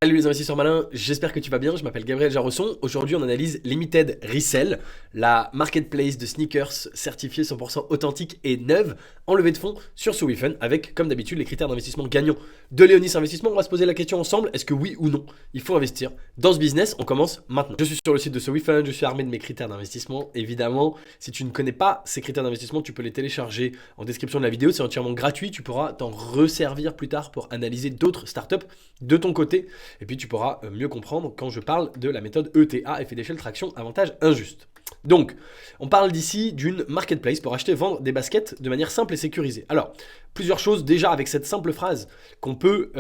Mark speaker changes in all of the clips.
Speaker 1: Salut les investisseurs malins, j'espère que tu vas bien, je m'appelle Gabriel Jarosson. Aujourd'hui on analyse Limited Resell, la marketplace de sneakers certifiée 100% authentique et neuve en levée de fonds sur Swifen avec comme d'habitude les critères d'investissement gagnants de Léonis Investissement. On va se poser la question ensemble, est-ce que oui ou non il faut investir dans ce business? On commence maintenant. Je suis sur le site de Swifen, je suis armé de mes critères d'investissement. Évidemment, si tu ne connais pas ces critères d'investissement, tu peux les télécharger en description de la vidéo, c'est entièrement gratuit, tu pourras t'en resservir plus tard pour analyser d'autres startups de ton côté. Et puis tu pourras mieux comprendre quand je parle de la méthode ETA, effet d'échelle, traction, avantage injuste. Donc, on parle d'ici d'une marketplace pour acheter et vendre des baskets de manière simple et sécurisée. Alors, plusieurs choses déjà avec cette simple phrase qu'on peut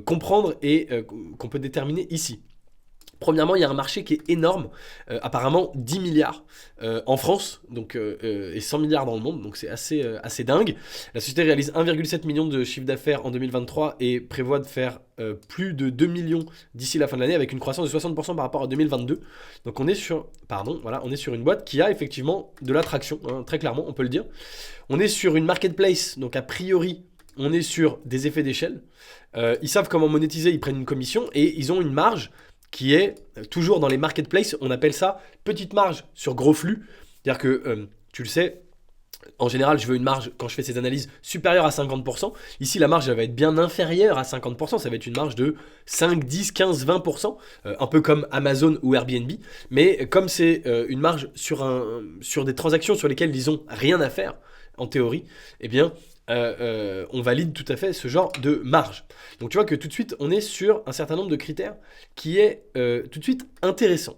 Speaker 1: comprendre et qu'on peut déterminer ici. Premièrement, il y a un marché qui est énorme, apparemment 10 milliards en France donc, et 100 milliards dans le monde, donc c'est assez dingue. La société réalise 1,7 million de chiffre d'affaires en 2023 et prévoit de faire plus de 2 millions d'ici la fin de l'année avec une croissance de 60% par rapport à 2022. Donc on est sur une boîte qui a effectivement de l'attraction, hein, très clairement, on peut le dire. On est sur une marketplace, donc a priori, on est sur des effets d'échelle. Ils savent comment monétiser, ils prennent une commission et ils ont une marge qui est toujours dans les marketplaces, on appelle ça petite marge sur gros flux. C'est-à-dire que, tu le sais, en général, je veux une marge, quand je fais ces analyses, supérieure à 50%. Ici, la marge, elle va être bien inférieure à 50%. Ça va être une marge de 5, 10, 15, 20%, un peu comme Amazon ou Airbnb. Mais comme c'est une marge sur des transactions sur lesquelles ils n'ont rien à faire, en théorie, eh bien, on valide tout à fait ce genre de marge. Donc tu vois que tout de suite, on est sur un certain nombre de critères qui est tout de suite intéressant.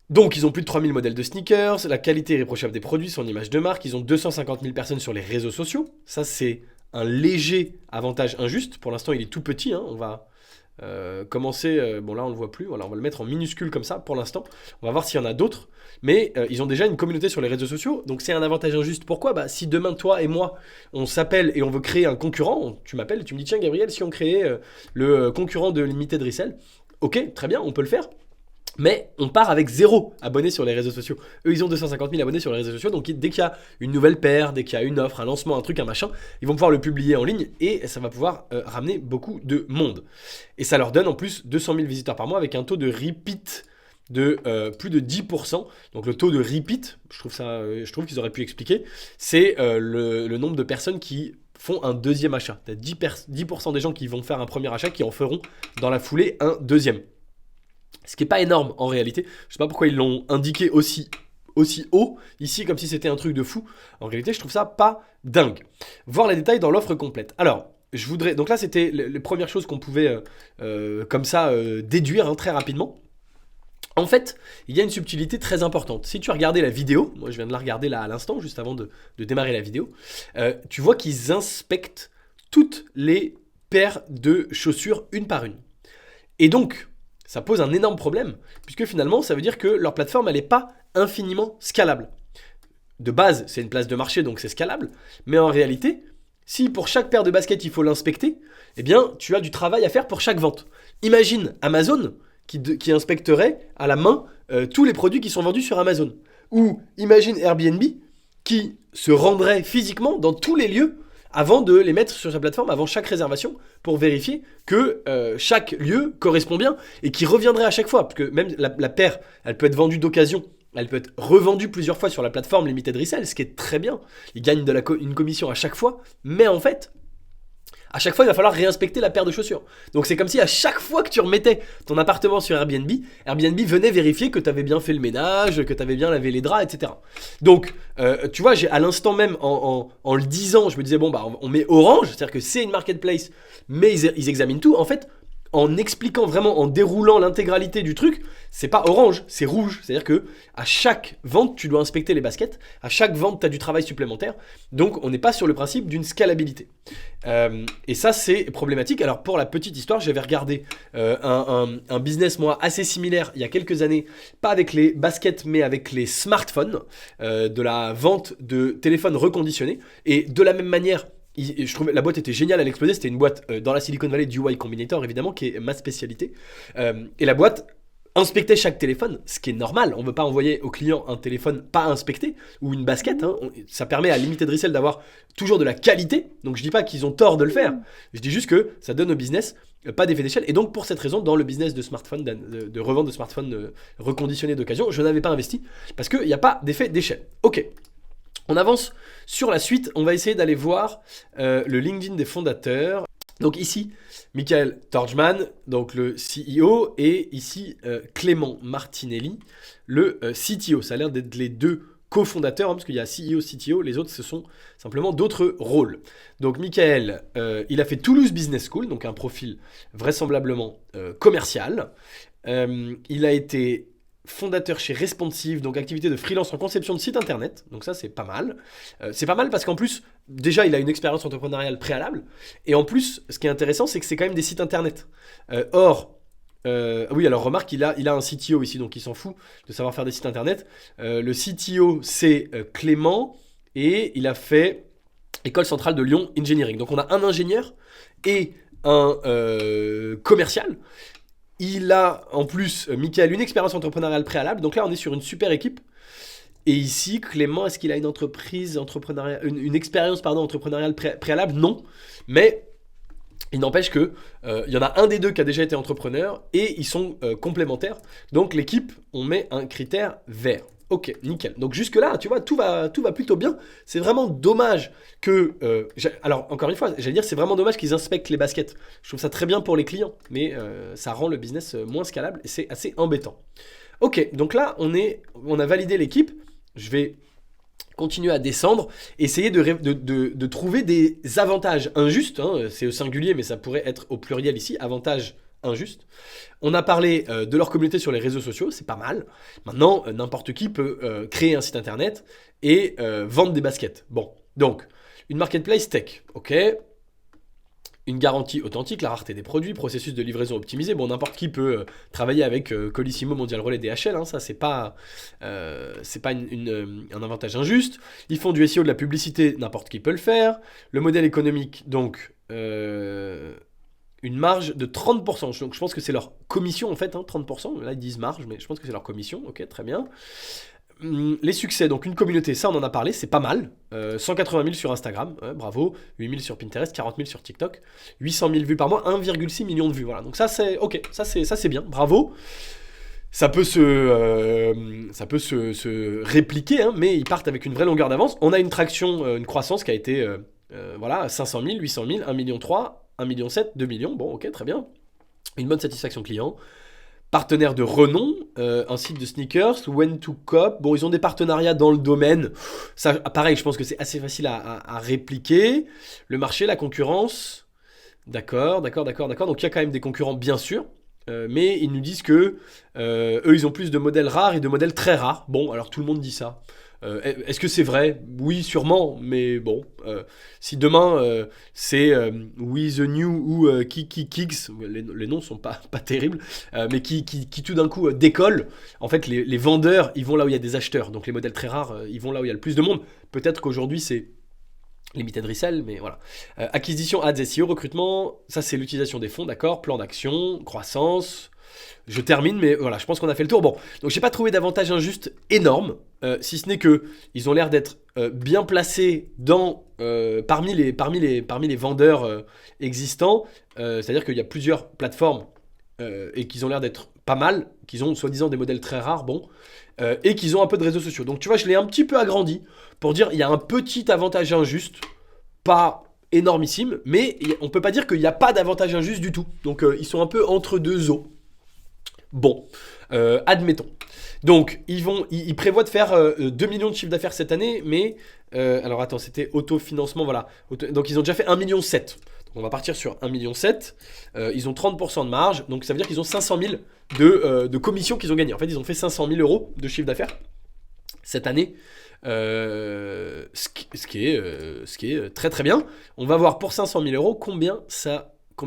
Speaker 1: Donc ils ont plus de 3000 modèles de sneakers, la qualité irréprochable des produits, son image de marque, ils ont 250 000 personnes sur les réseaux sociaux. Ça c'est un léger avantage injuste. Pour l'instant il est tout petit, hein. On va commencer, bon là on le voit plus, voilà, on va le mettre en minuscule comme ça pour l'instant. On va voir s'il y en a d'autres. Mais ils ont déjà une communauté sur les réseaux sociaux, donc c'est un avantage injuste. Pourquoi? Bah, si demain, toi et moi, on s'appelle et on veut créer un concurrent, tu m'appelles et tu me dis, tiens Gabriel, si on créait le concurrent de Limited Resell, ok, très bien, on peut le faire. Mais on part avec 0 abonnés sur les réseaux sociaux. Eux, ils ont 250 000 abonnés sur les réseaux sociaux. Donc, dès qu'il y a une nouvelle paire, dès qu'il y a une offre, un lancement, un truc, un machin, ils vont pouvoir le publier en ligne et ça va pouvoir ramener beaucoup de monde. Et ça leur donne en plus 200 000 visiteurs par mois avec un taux de repeat de plus de 10%. Donc, le taux de repeat, je trouve qu'ils auraient pu expliquer, c'est le nombre de personnes qui font un deuxième achat. Il y a 10% des gens qui vont faire un premier achat qui en feront dans la foulée un deuxième. Ce qui n'est pas énorme en réalité. Je ne sais pas pourquoi ils l'ont indiqué aussi haut, ici, comme si c'était un truc de fou. En réalité, je trouve ça pas dingue. Voir les détails dans l'offre complète. Alors, je voudrais... Donc là, c'était les premières choses qu'on pouvait, comme ça, déduire hein, très rapidement. En fait, il y a une subtilité très importante. Si tu as regardé la vidéo, moi je viens de la regarder là à l'instant, juste avant de démarrer la vidéo, tu vois qu'ils inspectent toutes les paires de chaussures une par une. Et donc... ça pose un énorme problème, puisque finalement, ça veut dire que leur plateforme, elle n'est pas infiniment scalable. De base, c'est une place de marché, donc c'est scalable, mais en réalité, si pour chaque paire de baskets, il faut l'inspecter, eh bien, tu as du travail à faire pour chaque vente. Imagine Amazon qui inspecterait à la main tous les produits qui sont vendus sur Amazon. Ou imagine Airbnb qui se rendrait physiquement dans tous les lieux avant de les mettre sur sa plateforme, avant chaque réservation, pour vérifier que chaque lieu correspond bien et qui reviendrait à chaque fois. Parce que même la paire, elle peut être vendue d'occasion, elle peut être revendue plusieurs fois sur la plateforme Limited Resell, ce qui est très bien. Ils gagnent une commission à chaque fois, mais en fait... à chaque fois, il va falloir réinspecter la paire de chaussures. Donc c'est comme si à chaque fois que tu remettais ton appartement sur Airbnb, Airbnb venait vérifier que tu avais bien fait le ménage, que tu avais bien lavé les draps, etc. Donc, tu vois, à l'instant même, en le disant, je me disais, bon, bah, on met orange, c'est-à-dire que c'est une marketplace, mais ils examinent tout. En fait, en expliquant vraiment, en déroulant l'intégralité du truc, c'est pas orange, c'est rouge. C'est-à-dire que à chaque vente, tu dois inspecter les baskets. À chaque vente, tu as du travail supplémentaire. Donc, on n'est pas sur le principe d'une scalabilité. Et ça, c'est problématique. Alors, pour la petite histoire, j'avais regardé un business, moi, assez similaire il y a quelques années. Pas avec les baskets, mais avec les smartphones. De la vente de téléphones reconditionnés. Et de la même manière... je trouvais la boîte était géniale, elle explosait. C'était une boîte dans la Silicon Valley du Y Combinator évidemment, qui est ma spécialité. Et la boîte inspectait chaque téléphone, ce qui est normal. On ne veut pas envoyer au client un téléphone pas inspecté ou une basket. Hein. Ça permet à Limited Resell d'avoir toujours de la qualité. Donc je dis pas qu'ils ont tort de le faire. Je dis juste que ça donne au business pas d'effet d'échelle. Et donc pour cette raison, dans le business de smartphone, de revente de smartphones reconditionnés d'occasion, je n'avais pas investi parce qu'il n'y a pas d'effet d'échelle. Ok. On avance sur la suite. On va essayer d'aller voir le LinkedIn des fondateurs. Donc ici, Michael Torgman, donc le CEO, et ici Clément Martinelli, le CTO. Ça a l'air d'être les deux cofondateurs, hein, parce qu'il y a CEO, CTO, les autres ce sont simplement d'autres rôles. Donc Michael, il a fait Toulouse Business School, donc un profil vraisemblablement commercial. Il a été fondateur chez Responsive, donc activité de freelance en conception de site internet, donc ça c'est pas mal. C'est pas mal parce qu'en plus, déjà il a une expérience entrepreneuriale préalable, et en plus, ce qui est intéressant, c'est que c'est quand même des sites internet. Oui, alors remarque, il a un CTO ici, donc il s'en fout de savoir faire des sites internet. Le CTO c'est Clément, et il a fait École Centrale de Lyon Engineering. Donc on a un ingénieur et un commercial. Il a en plus, Michael, une expérience entrepreneuriale préalable. Donc là, on est sur une super équipe. Et ici, Clément, est-ce qu'il a une entreprise entrepreneuriale, une expérience entrepreneuriale préalable? Non. Mais il n'empêche que il y en a un des deux qui a déjà été entrepreneur et ils sont complémentaires. Donc l'équipe, on met un critère vert. Ok, nickel. Donc jusque-là, tu vois, tout va plutôt bien. C'est vraiment dommage que... alors, encore une fois, j'allais dire, c'est vraiment dommage qu'ils inspectent les baskets. Je trouve ça très bien pour les clients, mais ça rend le business moins scalable et c'est assez embêtant. Ok, donc là, on a validé l'équipe. Je vais continuer à descendre, essayer de trouver des avantages injustes. Hein, c'est au singulier, mais ça pourrait être au pluriel ici. Avantages injustes. On a parlé de leur communauté sur les réseaux sociaux, c'est pas mal. Maintenant, n'importe qui peut créer un site internet et vendre des baskets. Bon, donc, une marketplace tech, ok. Une garantie authentique, la rareté des produits, processus de livraison optimisé. Bon, n'importe qui peut travailler avec Colissimo, Mondial Relais, DHL. Hein, ça, c'est pas un avantage injuste. Ils font du SEO, de la publicité, n'importe qui peut le faire. Le modèle économique, donc... une marge de 30%. Donc je pense que c'est leur commission en fait, hein, 30%. Là ils disent marge, mais je pense que c'est leur commission. Ok, très bien. Les succès, donc une communauté, ça on en a parlé, c'est pas mal. 180 000 sur Instagram, bravo. 8 000 sur Pinterest, 40 000 sur TikTok. 800 000 vues par mois, 1,6 million de vues. Voilà, donc ça c'est ok, ça c'est bien, bravo. Ça peut se répliquer, hein, mais ils partent avec une vraie longueur d'avance. On a une traction, une croissance qui a été voilà, 500 000, 800 000, 1,3 million, 1,7 million, 2 millions, bon ok, très bien. Une bonne satisfaction client. Partenaire de renom, un site de sneakers, When2Cop. Bon, ils ont des partenariats dans le domaine. Ça, pareil, je pense que c'est assez facile à répliquer. Le marché, la concurrence. D'accord. Donc il y a quand même des concurrents, bien sûr. Mais ils nous disent que eux, ils ont plus de modèles rares et de modèles très rares. Bon, alors tout le monde dit ça. Est-ce que c'est vrai? Oui, sûrement, mais bon. Si demain c'est We the New ou Kicks, les noms sont pas terribles, mais qui tout d'un coup décollent, en fait les vendeurs, ils vont là où il y a des acheteurs. Donc les modèles très rares, ils vont là où il y a le plus de monde. Peut-être qu'aujourd'hui c'est Limited Resell, mais voilà. Acquisition, ads, SEO, recrutement, ça c'est l'utilisation des fonds, d'accord. Plan d'action, croissance. Je termine, mais voilà, je pense qu'on a fait le tour. Bon, donc j'ai pas trouvé d'avantage injuste énorme, si ce n'est que ils ont l'air d'être bien placés parmi les vendeurs existants. C'est-à-dire qu'il y a plusieurs plateformes et qu'ils ont l'air d'être pas mal, qu'ils ont soi-disant des modèles très rares, bon, et qu'ils ont un peu de réseaux sociaux. Donc tu vois, je l'ai un petit peu agrandi pour dire il y a un petit avantage injuste, pas énormissime, mais on peut pas dire qu'il n'y a pas d'avantage injuste du tout. Donc ils sont un peu entre deux eaux. Bon, admettons. Donc, ils prévoient de faire 2 millions de chiffre d'affaires cette année, mais... alors, attends, c'était autofinancement, voilà. Donc, ils ont déjà fait 1,7 million. Donc, on va partir sur 1,7 million. Ils ont 30% de marge, donc ça veut dire qu'ils ont 500 000 de commissions qu'ils ont gagnées. En fait, ils ont fait 500 000 euros de chiffre d'affaires cette année. Ce qui est très très bien. On va voir pour 500 000 euros combien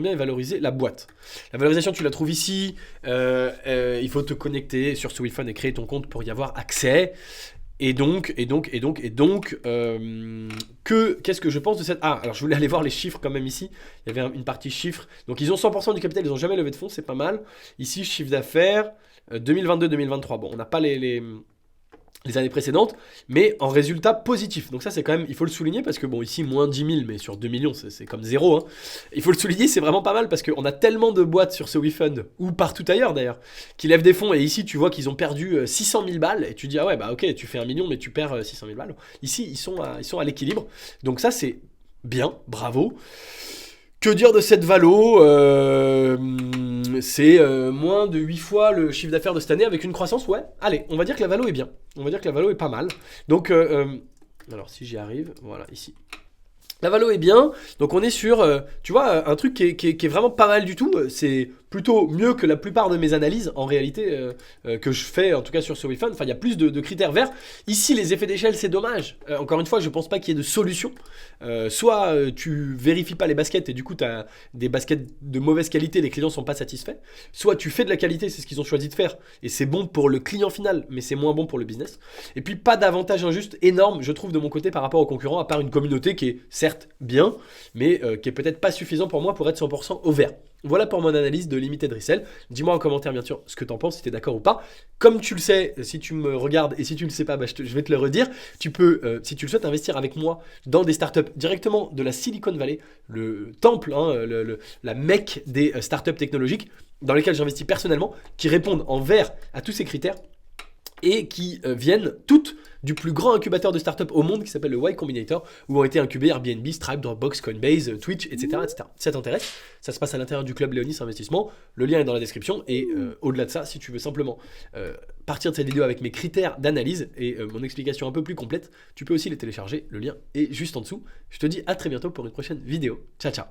Speaker 1: est valorisée la boîte. La valorisation, tu la trouves ici. Il faut te connecter sur Swiftphone et créer ton compte pour y avoir accès. Et donc, qu'est-ce que je pense de cette... Ah, alors je voulais aller voir les chiffres quand même ici. Il y avait une partie chiffres. Donc ils ont 100% du capital, ils n'ont jamais levé de fonds, c'est pas mal. Ici, chiffre d'affaires, 2022-2023. Bon, on n'a pas les années précédentes, mais en résultat positif. Donc ça, c'est quand même, il faut le souligner, parce que bon, ici, moins 10 000, mais sur 2 millions, c'est comme zéro. Hein. Il faut le souligner, c'est vraiment pas mal, parce qu'on a tellement de boîtes sur ce WeFund, ou partout ailleurs d'ailleurs, qui lèvent des fonds, et ici, tu vois qu'ils ont perdu 600 000 balles, et tu dis, ah ouais, bah ok, tu fais 1 million, mais tu perds 600 000 balles. Ici, ils sont à l'équilibre. Donc ça, c'est bien, bravo. Que dire de cette valo? C'est moins de 8 fois le chiffre d'affaires de cette année avec une croissance, ouais. Allez, on va dire que la valo est bien. On va dire que la valo est pas mal. Donc, alors si j'y arrive, voilà, ici. La valo est bien, donc on est sur, tu vois, un truc qui est vraiment pas mal du tout. C'est plutôt mieux que la plupart de mes analyses, en réalité, que je fais, en tout cas sur ce WeFund. Enfin, il y a plus de critères verts. Ici, les effets d'échelle, c'est dommage. Encore une fois, je pense pas qu'il y ait de solution. Soit tu vérifies pas les baskets et du coup, tu as des baskets de mauvaise qualité, les clients sont pas satisfaits. Soit tu fais de la qualité, c'est ce qu'ils ont choisi de faire, et c'est bon pour le client final, mais c'est moins bon pour le business. Et puis, pas d'avantage injuste énorme, je trouve, de mon côté par rapport aux concurrents, à part une communauté qui est certes bien, mais qui est peut-être pas suffisant pour moi pour être 100% au vert. Voilà pour mon analyse de Limited Resell. Dis-moi en commentaire bien sûr ce que t'en penses, si t'es d'accord ou pas. Comme tu le sais, si tu me regardes, et si tu ne le sais pas, bah, je vais te le redire. Tu peux, si tu le souhaites, investir avec moi dans des startups directement de la Silicon Valley, le temple, hein, la mecque des startups technologiques, dans lesquelles j'investis personnellement, qui répondent en vert à tous ces critères, et qui viennent toutes du plus grand incubateur de startups au monde qui s'appelle le Y Combinator, où ont été incubés Airbnb, Stripe, Dropbox, Coinbase, Twitch, etc. etc. Si ça t'intéresse, ça se passe à l'intérieur du club Léonis Investissement. Le lien est dans la description. Et au-delà de ça, si tu veux simplement partir de cette vidéo avec mes critères d'analyse et mon explication un peu plus complète, tu peux aussi les télécharger. Le lien est juste en dessous. Je te dis à très bientôt pour une prochaine vidéo. Ciao, ciao.